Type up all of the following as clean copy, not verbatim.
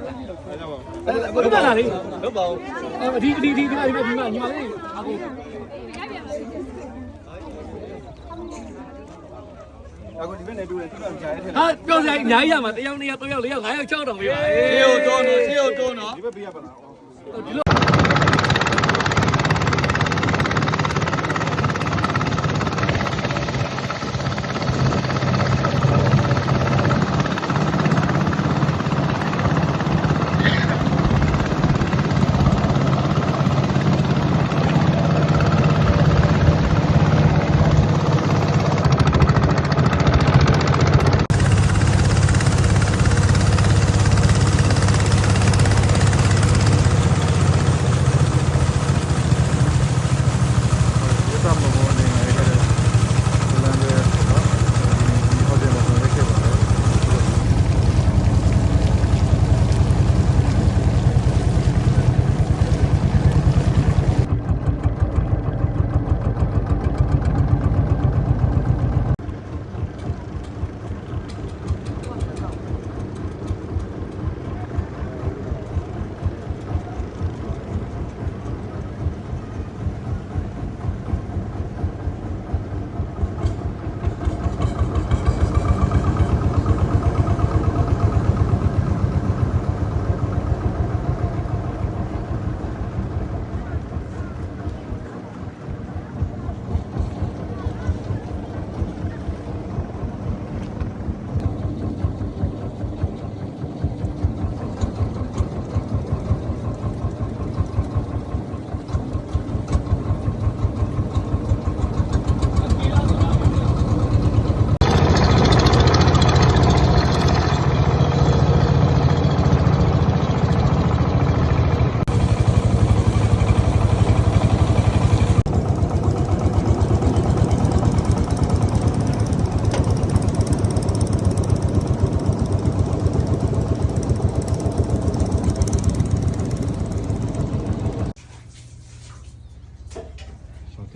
ဘယ်လာလဲဟုတ်ပါဘူးဒီညီမလေးအခုအခုဒီဘက်နဲ့တူတယ်သူကကြားရဲထဲ ဟာပြောစရာအများကြီးရမှာ1ယောက်2ယောက်3ယောက်4ယောက်5ယောက်6ယောက်တောင်ပြပါဆေးရုံတွန်းနော်ဒီဘက်ပေးရပါလားဒီလို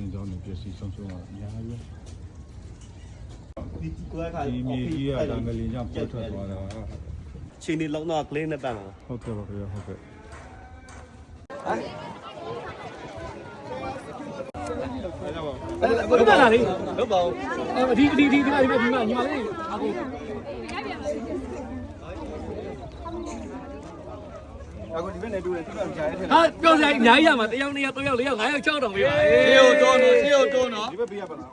တင်ကြောင်းနဲ့ပြည့်စည်ဆုံးရှုံးတာအများကြီးဒီကွာခါ ဒီမြေကြီးကတန်ကလေးကြောင့်ပုတ်ထွက်သွားတာချင်းနေလောက်တော့ကလေးနဲ့တန်တော့ဟုတ်ကဲ့ပါဗျာဟုတ်ကဲ့ဘယ်လာလဲဟုတ်ပါဘူးဒီညီမလေးအခုအခုဒီဘက်နဲ့တူတယ်သူကကြားရဲထဲဟာပြောစရာအများကြီးရမှာ1ယောက်2ယောက်3ယောက်4ယောက်5ယောက်6ယောက်တောင်ပြပါဆေးရုံတွန်းနော်ဒီဘက်ပေးရပါလား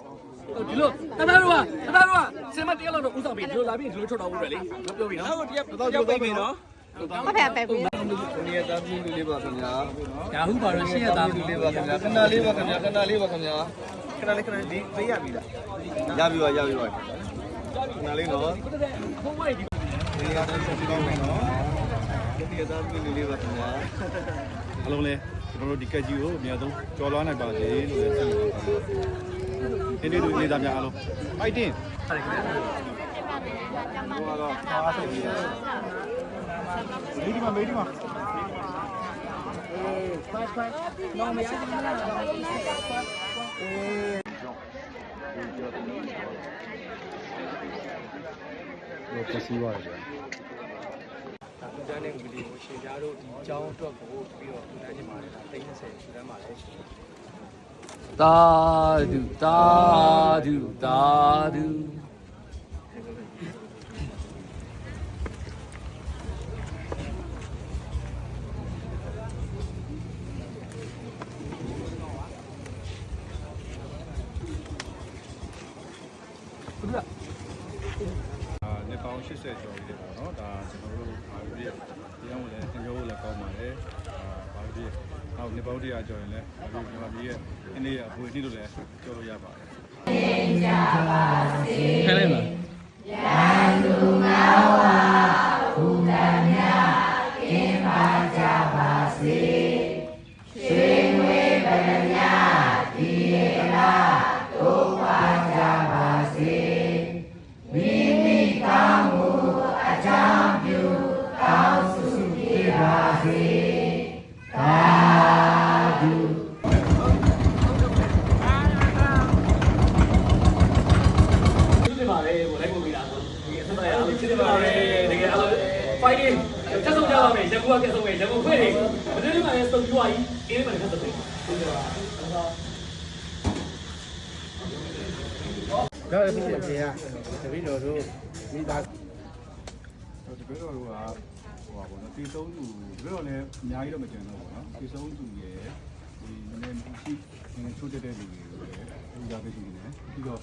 ဒီလိုတသားတို့ကစင်မ1ယောက်လောက်တော့ဥဆောင်ပြီးဒီလိုလာပြီးဒီလိုထွက်တော့ဘူးပဲလေပြောပြီးနော်ဟုတ်တရားပိတ်ပြီနော်မဖက်ပဲပြီဒီနေ့သားပြင်းလူလေးပါခင်ဗျာဒါဟုတ်ပါတော့ရှင်းရတာလူလေးပါခင်ဗျာခဏလေးပါခင်ဗျာခဏလေးဒီပေးရပြီလားရပြီပါခဏလေးနော်ဖုန်းမိုက်ဒီဒီကတော့ဆက်ပြီးတော့မယ်နော်ဒီသားပြင်းလူလေးပါခင်ဗျာအလုံးလဲကျွန်တော်တို့ဒီကက်ကြီးကိုအများဆုံးကြော်လွှားနိုင်ပါစေလို့လည်းဆက်လို့ပါဒီနေ့တို့နေသားများအားလုံးဖိုက်တင်ဟုတ်ကဲ့ဟိုကတော့အားဆက်ပြီးတော့မေးဒီမှာနော်မရဘူးလို့ပစီပါတယ်ဗျာကျန်းတဲ့ဗီဒီယိုရှင်ကြားတို့ဒီအကြောင်းအတွက်ကိုပြီးတော့ထူထမ်းခြင်းပါတယ်ဒါ30ထူထမ်းပါတယ်တာဒူနှစ်ပေါင်း80ကျော်ပြီပေါ့နော်ဒါကျွန်တော်တို့ဘာလို့ဒီတရားဝင်လဲသင်္ကြန်ကိုလည်းကောင်းပါတယ်ဘာလို့ဒီနောက်နှစ်ပေါင်း100ကျော်ရင်လည်းဘာလို့မြန်မာပြည်ရဲ့အနည်းအပွေအနည်းလို့လည်းပြောလို့ရပါတယ်ခိုင်းလိုက်ပါရန်သူငါဝါဘုရားမြတ်ကင်းပါကြပါစေရွှေငွေပရမဒီရေလာတို့ပါကြပါစေမိမိကောင်းမှုအကြောင်းပြုကောင်းစုပြပါစေသာဓုဒီမှာလေဟိုလိုက်ပို့ပြီးတာဆိုဒီအစမရအောင်ဒီမှာလေတကယ်အဲ့လို fighting ချက်ဆုံးကြပါ ပါမယ်ရကူကကဲဆုံးမယ်ရကူခွဲတယ်မနေ့ကမှလည်းစုံပြီးသွားပြီအေးမှလည်းဆက်တယ်ဟုတ်ကဲ့ပါ ဒါလည်းဖြစ်ပြရတပည့်တော်တို့မိသား တပည့်တော်တို့ကဟိုပါဘောနော်တီဆုံးသူတပည့်တော်လည်းအများကြီးတော့မကျန်တော့ဘူးနော်တီဆုံးသူရဲ့ဒီနည်းနည်းရှိနည်းနည်းချိုးတက်တဲ့လူတွေကိုလည်းပူဇော်ပေးနေတယ်ပြီးတော့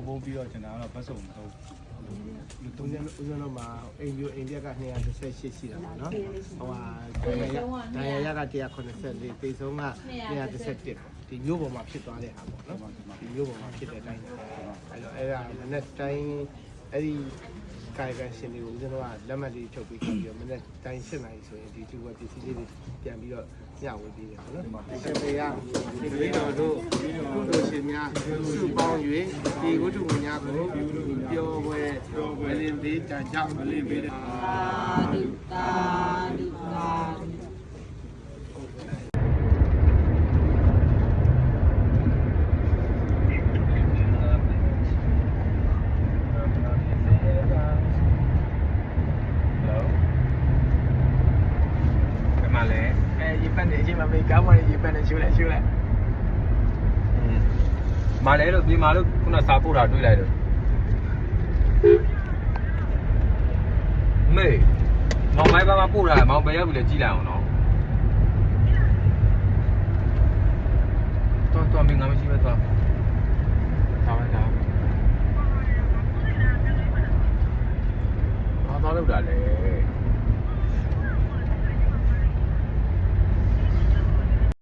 ပုံပြီးတော့ကျွန်တော်ကတော့ဘတ်စုံတော့ ဦးဇင်းတို့မှာအိမ်မျိုးအိန္ဒိယက218ရှိတာပေါ့နော်ဟိုဟာဒါရရက184တေဆုံးက117ပေါ့ဒီမျိုးပေါ်မှာဖြစ်သွားတဲ့ဟာပေါ့နော်ဒီမျိုးပေါ်မှာဖြစ်တဲ့အတိုင်းအဲ့တော့အဲ့ဒါမနေ့တိုင်းအဲ့ဒီကာယကံရှင်တွေကိုဦးဇင်းတို့ကလက်မှတ်လေးချုပ်ပြီးပြီးတော့မနေ့တိုင်း7နိုင်ဆိုရင်ဒီ2ဝက်ပစ္စည်းလေးတွေပြန်ပြီးတော့ညဝေးပေးတယ်ပေါ့နော်ဒီစပေကဒီလိုတော်တို့ကုသိုလ်ရှင်များစုပေါင်း၍ဒီဝတ္ထုများကိုပျော်ပွဲအလင်းပေးကြကြောင်းအလင်းပေးတဲ့မာလဲလို့ဒီမာလို့ခုနစာပို့တာတွေးလိုက်တော့မေးမောင်မိုင်းပါမပို့တာမောင်ပဲရောက်ပြီလေကြည့်လိုက်အောင်နော်တော်မင်းငါမရှိပဲသွားထားလိုက်တာဘာသာလောက်တာလဲ